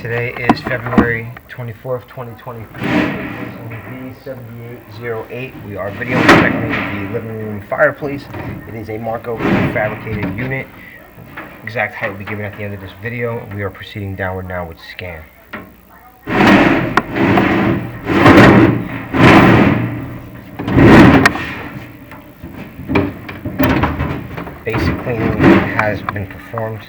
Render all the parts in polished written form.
Today is February 24th, 2023. It is on the V7808. We are video inspecting the living room fireplace. It is a Marco prefabricated unit. Exact height will be given at the end of this video. We are proceeding downward now with scan. Basic cleaning has been performed.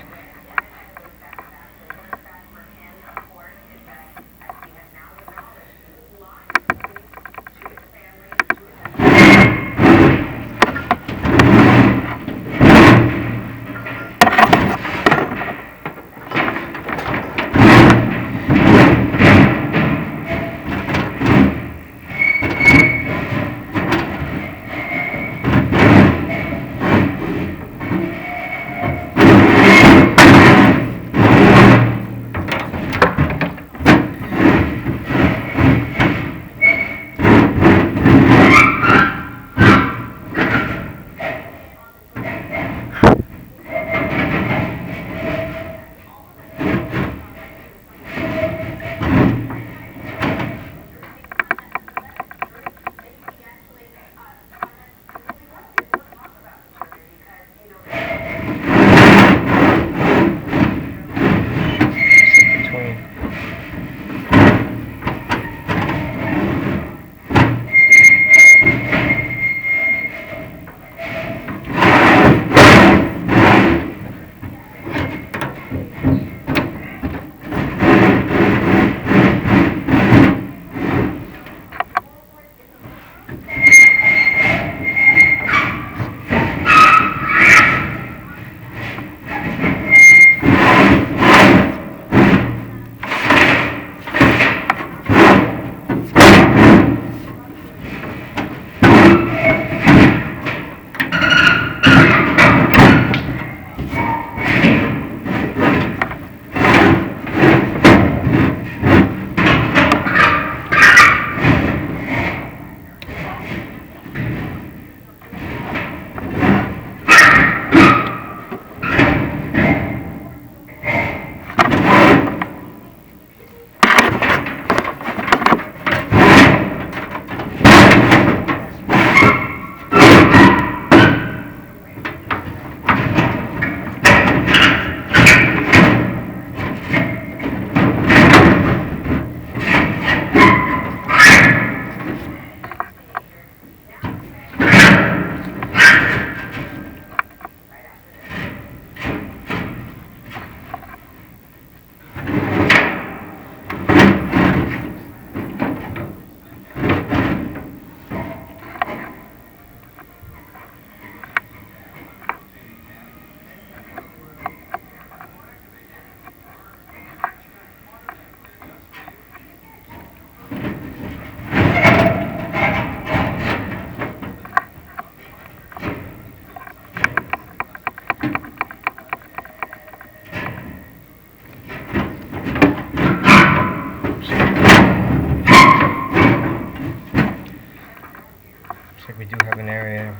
Looks like we do have an area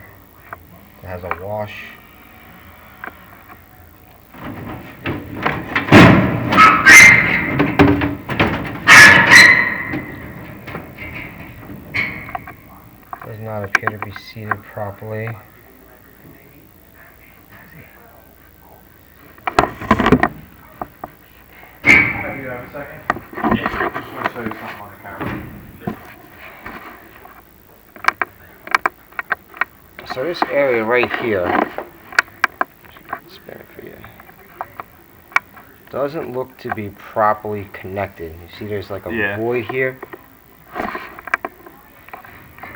that has a wash. Does not appear to be seated properly. Have you have a second? Yeah, I just want to show you something on the camera. So this area right here, spin it for you, doesn't look to be properly connected. You see there's like a void here.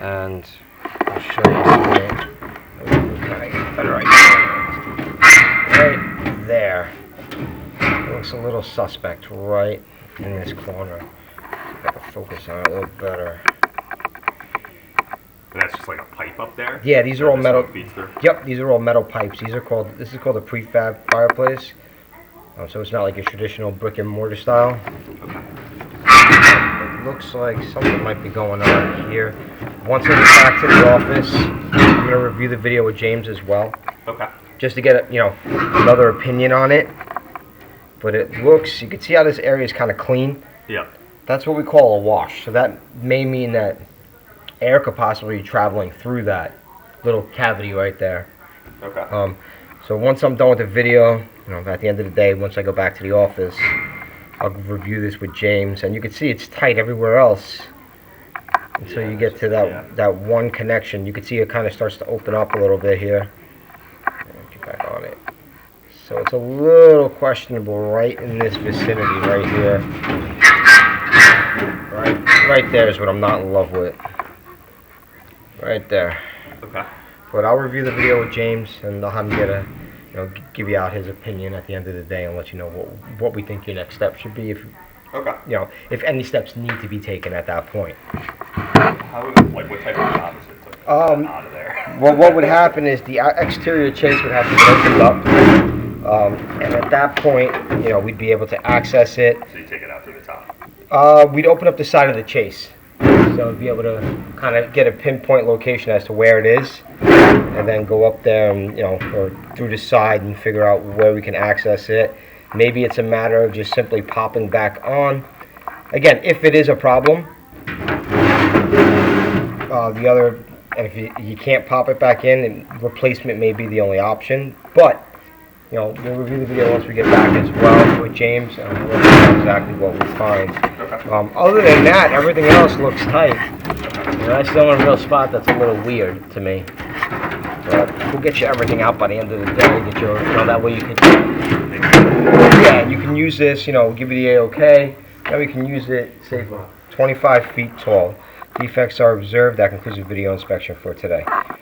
And I'll show you it. Right there. It looks a little suspect right in this corner. See if I can focus on it a little better. That's just like a pipe up there? Yeah, these are all metal. Yep, these are all metal pipes. This is called a prefab fireplace. So it's not like a traditional brick and mortar style. Okay. It looks like something might be going on here. Once I get back to the office, I'm going to review the video with James as well. Okay. Just to get another opinion on it. but it looks, you can see how this area is kind of clean. Yeah. That's what we call a wash. So that may mean that air could possibly be traveling through that little cavity right there. Okay. So once I'm done with the video, at the end of the day, once I go back to the office, I'll review this with James, and you can see it's tight everywhere else until you get to that one connection. You can see it kind of starts to open up a little bit here. Get back on it. So it's a little questionable right in this vicinity right here. Right there is what I'm not in love with. Right there. Okay. But I'll review the video with James, and I'll have him give you out his opinion at the end of the day, and let you know what we think your next step should be. If if any steps need to be taken at that point. What type of job is it to get out of there? Well, what would happen is the exterior chase would have to get opened up, and at that point, we'd be able to access it. So you take it out to the top. We'd open up the side of the chase, so we'd be able to kind of get a pinpoint location as to where it is, and then go up there and or through the side and figure out where we can access it. Maybe it's a matter of just simply popping back on. Again, if it is a problem, if you can't pop it back in, replacement may be the only option. But we'll review the video once we get back as well with James, and we'll see exactly what we find. Other than that, everything else looks tight. That's the only real spot that's a little weird to me. But we'll get you everything out by the end of the day. Get your, that way you can, you can use this. Give you the A-OK. Now we can use it, say, 25 feet tall. Defects are observed. That concludes the video inspection for today.